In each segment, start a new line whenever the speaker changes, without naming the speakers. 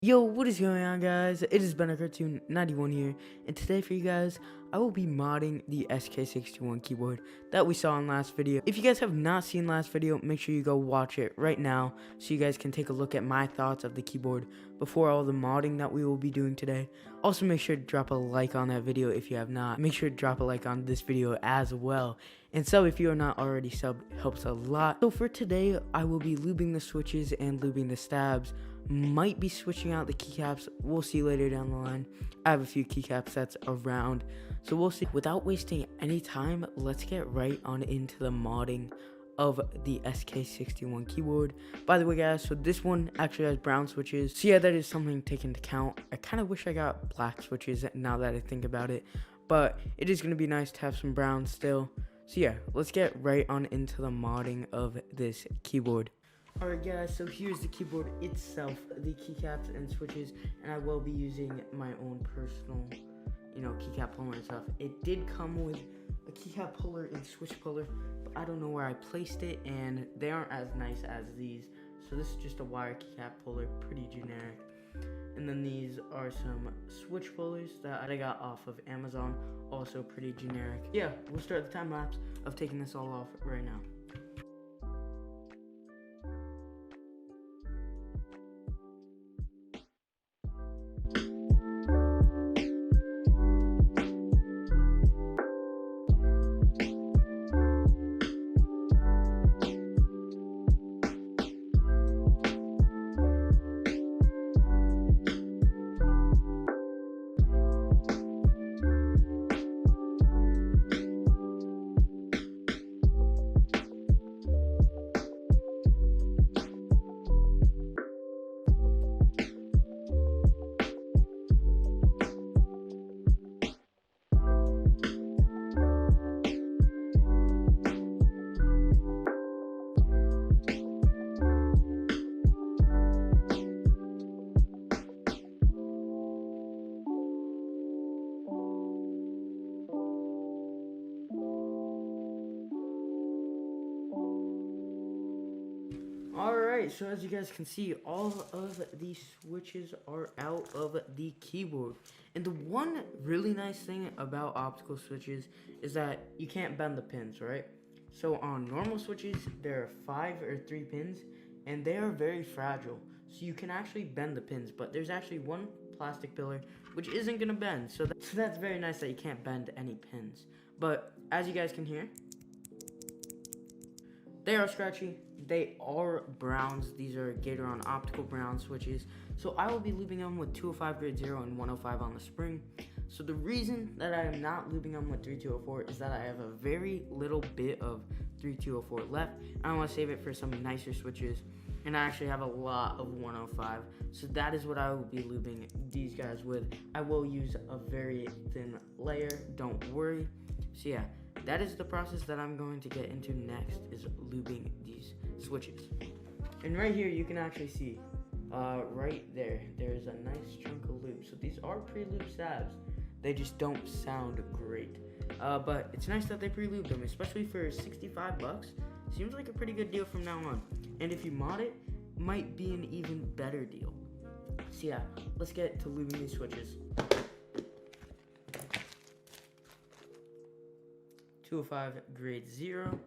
Yo, what is going on, guys? It is Ben Cartoon 91 here, and today for you guys, I will be modding the SK61 keyboard that we saw in last video. If you guys have not seen last video, make sure you go watch it right now so you guys can take a look at my thoughts of the keyboard before all the modding that we will be doing today. Also, make sure to drop a like on that video if you have not. Make sure to drop a like on this video as well. And sub if you are not already subbed, helps a lot. So for today, I will be lubing the switches and lubing the stabs. Might be switching out the keycaps. We'll see later down the line. I have a few keycap sets around, so we'll see. Without wasting any time, let's get right on into the modding of the SK61 keyboard. By the way, guys, so this one actually has brown switches, so yeah, that is something to take into account. I kind of wish I got black switches now that I think about it, but it is going to be nice to have some brown still. So yeah, let's get right on into the modding of this keyboard. Alright guys, so here's the keyboard itself, the keycaps and switches, and I will be using my own personal, keycap puller and stuff. It did come with a keycap puller and switch puller, but I don't know where I placed it, and they aren't as nice as these. So this is just a wire keycap puller, pretty generic. And then these are some switch pullers that I got off of Amazon, also pretty generic. Yeah, we'll start the time lapse of taking this all off right now. Alright, so as you guys can see, all of the switches are out of the keyboard. And the one really nice thing about optical switches is that you can't bend the pins, right? So on normal switches, there are 5 or 3 pins, and they are very fragile. So you can actually bend the pins, but there's actually one plastic pillar which isn't going to bend. So that's very nice that you can't bend any pins. But as you guys can hear, they are scratchy. They are browns. These are Gatoron optical brown switches. So I will be lubing them with 205 grade 0 and 105 on the spring. So the reason that I am not lubing them with 3204 is that I have a very little bit of 3204 left. I want to save it for some nicer switches. And I actually have a lot of 105. So that is what I will be lubing these guys with. I will use a very thin layer. Don't worry. So yeah. That is the process that I'm going to get into next, is lubing these switches. And right here you can actually see, right there's a nice chunk of lube. So these are pre-lubed stabs. They just don't sound great. But it's nice that they pre-lubed them, especially for 65 bucks. Seems like a pretty good deal from now on. And if you mod it, might be an even better deal. So yeah, let's get to lubing these switches. 205 grade 0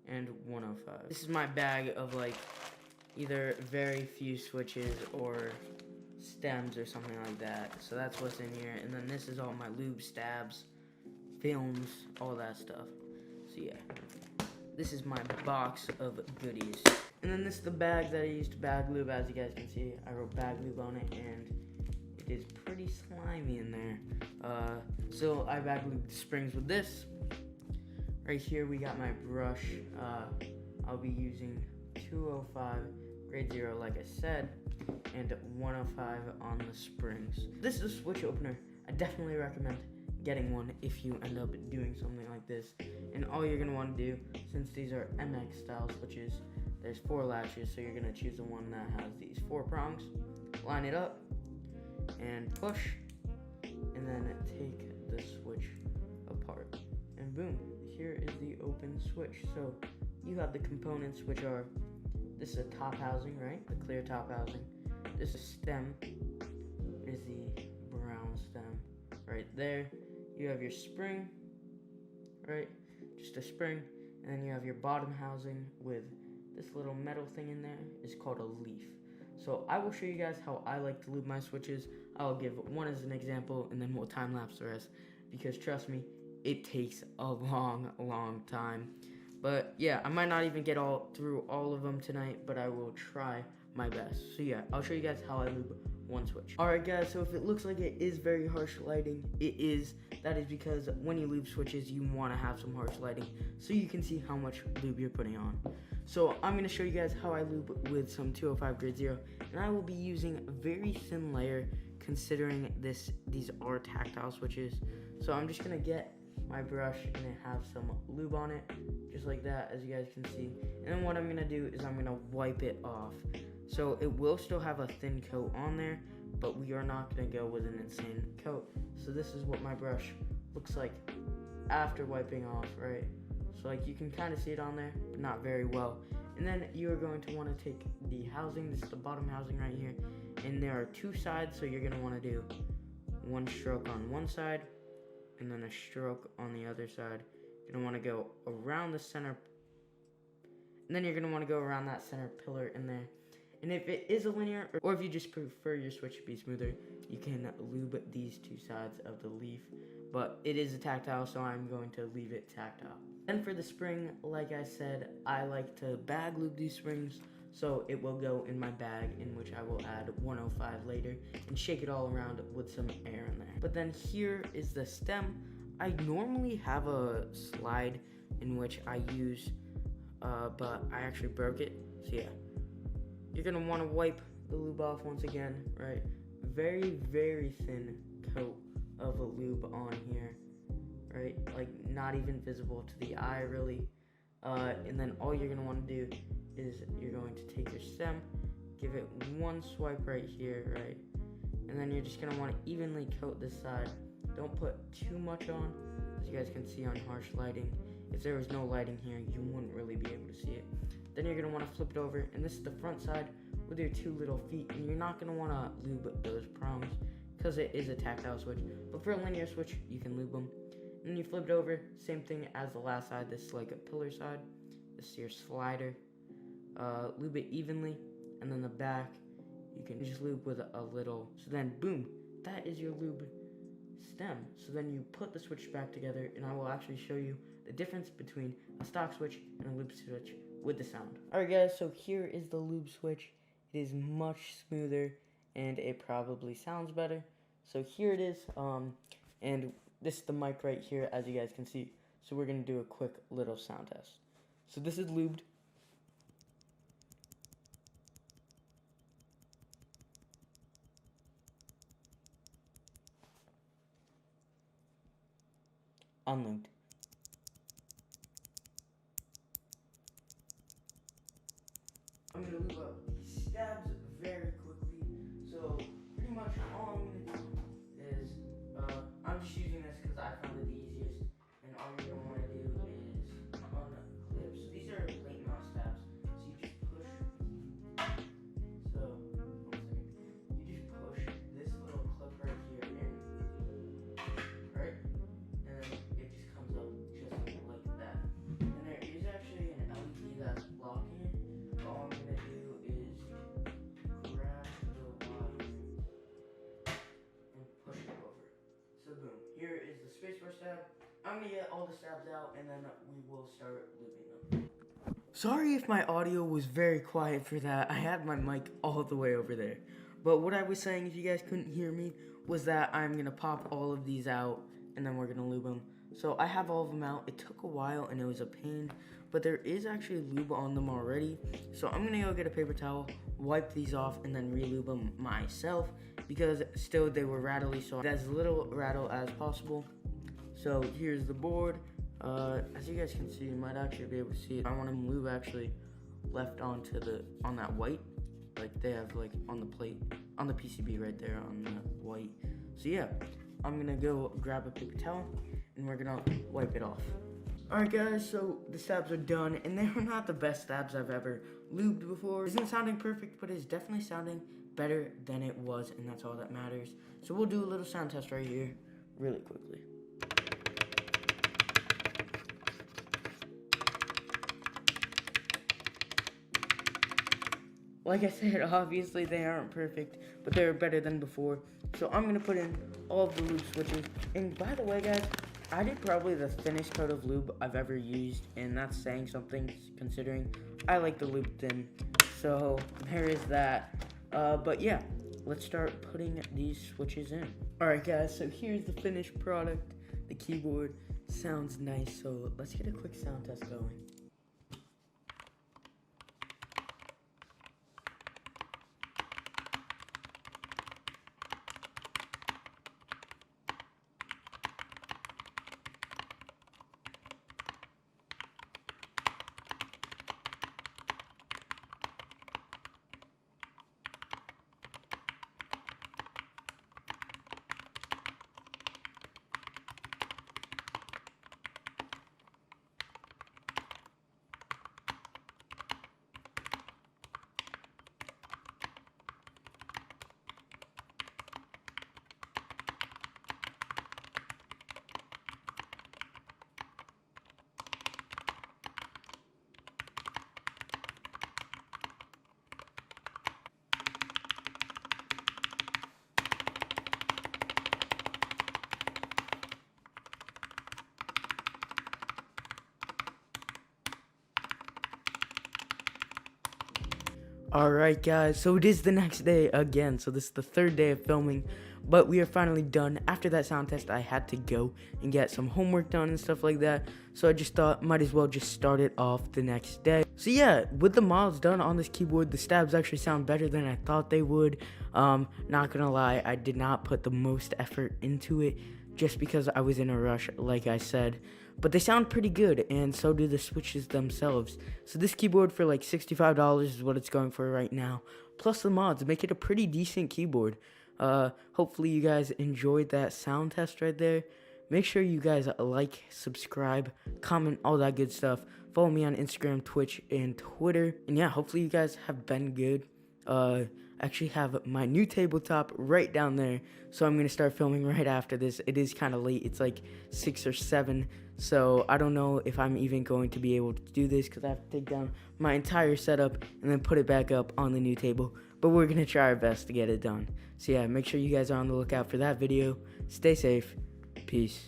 and 105. This is my bag of like either very few switches or stems or something like that. So that's what's in here. And then this is all my lube, stabs, films, all that stuff. So yeah, this is my box of goodies. And then this is the bag that I used to bag lube. As you guys can see, I wrote bag lube on it, and it is pretty slimy in there. So I bag lubed the springs with this. Right here we got my brush. I'll be using 205 grade 0 like I said, and 105 on the springs. This is a switch opener. I definitely recommend getting one if you end up doing something like this. And all you're going to want to do, since these are MX style switches, there's 4 latches, so you're going to choose the one that has these 4 prongs, line it up, and push, and then take the switch apart, and boom, here is the open switch. So you have the components, which are, this is a top housing, right, the clear top housing, this is stem, is the brown stem right there. You have your spring, right, just a spring, and then you have your bottom housing with this little metal thing in there. Is called a leaf. So I will show you guys how I like to lube my switches. I'll give one as an example, and then we'll time lapse the rest, because trust me, it takes a long time. But yeah, I might not even get through all of them tonight, but I will try my best. So yeah, I'll show you guys how I lube one switch. Alright guys, so if it looks like it is very harsh lighting, it is. That is because when you lube switches, you want to have some harsh lighting so you can see how much lube you're putting on. So I'm going to show you guys how I lube with some 205 grade 0, and I will be using a very thin layer considering these are tactile switches. So I'm just going to get my brush and it have some lube on it, just like that, as you guys can see. And then what I'm going to do is I'm going to wipe it off. So it will still have a thin coat on there, but we are not going to go with an insane coat. So this is what my brush looks like after wiping off, right? So like you can kind of see it on there, but not very well. And then you are going to want to take the housing, this is the bottom housing right here, and there are two sides, so you're going to want to do one stroke on one side, and then a stroke on the other side. You're going to want to go around the center, and then you're going to want to go around that center pillar in there. And if it is a linear, or if you just prefer your switch to be smoother, you can lube these two sides of the leaf. But it is a tactile, so I'm going to leave it tactile. And for the spring, like I said, I like to bag lube these springs, so it will go in my bag, in which I will add 105 later and shake it all around with some air in there. But then here is the stem. I normally have a slide in which I use, but I actually broke it, so yeah. You're going to want to wipe the lube off once again, right? Very thin coat of a lube on here, right? Like not even visible to the eye really. And then all you're going to want to do is you're going to take your stem, give it one swipe right here, right? And then you're just going to want to evenly coat this side. Don't put too much on, as you guys can see on harsh lighting. If there was no lighting here, you wouldn't really be able to see it. Then you're going to want to flip it over, and this is the front side with your two little feet, and you're not going to want to lube those prongs because it is a tactile switch, but for a linear switch, you can lube them. And then you flip it over, same thing as the last side. This is like a pillar side. This is your slider. Lube it evenly, and then the back, you can just lube with a little. So then, boom, that is your lube stem. So then you put the switch back together, and I will actually show you the difference between a stock switch and a lube switch with the sound. Alright guys, so here is the lube switch. It is much smoother and it probably sounds better. So here it is, and this is the mic right here, as you guys can see. So we're going to do a quick little sound test. So this is lubed. Unlubed. I'm going to lube up these stabs very quickly. So pretty much all I'm going to do is, I'm just using this because I found it the easiest. And all you're going to want to do is unclip. So these are late mouse stabs. So you just push. So, 1 second. You just push this little clip right here in. Right? And then it just comes up just like that. And there is actually an LED that's blocking it. All I'm going to do is grab the wire and push it over. So boom, here is the spacebar stab. I'm going to get all the stabs out and then we will start looping them. Sorry if my audio was very quiet for that. I had my mic all the way over there. But what I was saying, if you guys couldn't hear me, was that I'm going to pop all of these out and then we're going to lube them. So I have all of them out. It took a while and it was a pain, but there is actually lube on them already. So I'm going to go get a paper towel, wipe these off, and then re-lube them myself because still they were rattly, so as little rattle as possible. So here's the board. As you guys can see, you might actually be able to see it. I want them lube actually left on that white, like they have like on the plate, on the PCB right there on the white. So yeah, I'm gonna go grab a paper towel and we're gonna wipe it off. Alright guys, so the stabs are done, and they were not the best stabs I've ever lubed before. It isn't sounding perfect, but it's definitely sounding better than it was, and that's all that matters. So we'll do a little sound test right here really quickly. Like I said, obviously they aren't perfect, but they're better than before. So I'm gonna put in all of the lube switches. And by the way, guys, I did probably the thinnest coat of lube I've ever used, and that's saying something considering I like the lube thin. So there is that. But yeah, let's start putting these switches in. Alright guys, so here's the finished product. The keyboard sounds nice, so let's get a quick sound test going. Alright guys, so it is the next day again, so this is the third day of filming, but we are finally done. After that sound test, I had to go and get some homework done and stuff like that, so I just thought might as well just start it off the next day. So yeah, with the mods done on this keyboard, the stabs actually sound better than I thought they would. Not gonna lie, I did not put the most effort into it, just because I was in a rush, like I said. But they sound pretty good, and so do the switches themselves. So this keyboard for like $65 is what it's going for right now. Plus the mods make it a pretty decent keyboard. Hopefully you guys enjoyed that sound test right there. Make sure you guys like, subscribe, comment, all that good stuff. Follow me on Instagram, Twitch, and Twitter. And yeah, hopefully you guys have been good. Actually have my new tabletop right down there, so I'm going to start filming right after this. It is kind of late. It's like 6 or 7, so I don't know if I'm even going to be able to do this because I have to take down my entire setup and then put it back up on the new table, but we're going to try our best to get it done. So yeah, make sure you guys are on the lookout for that video. Stay safe. Peace.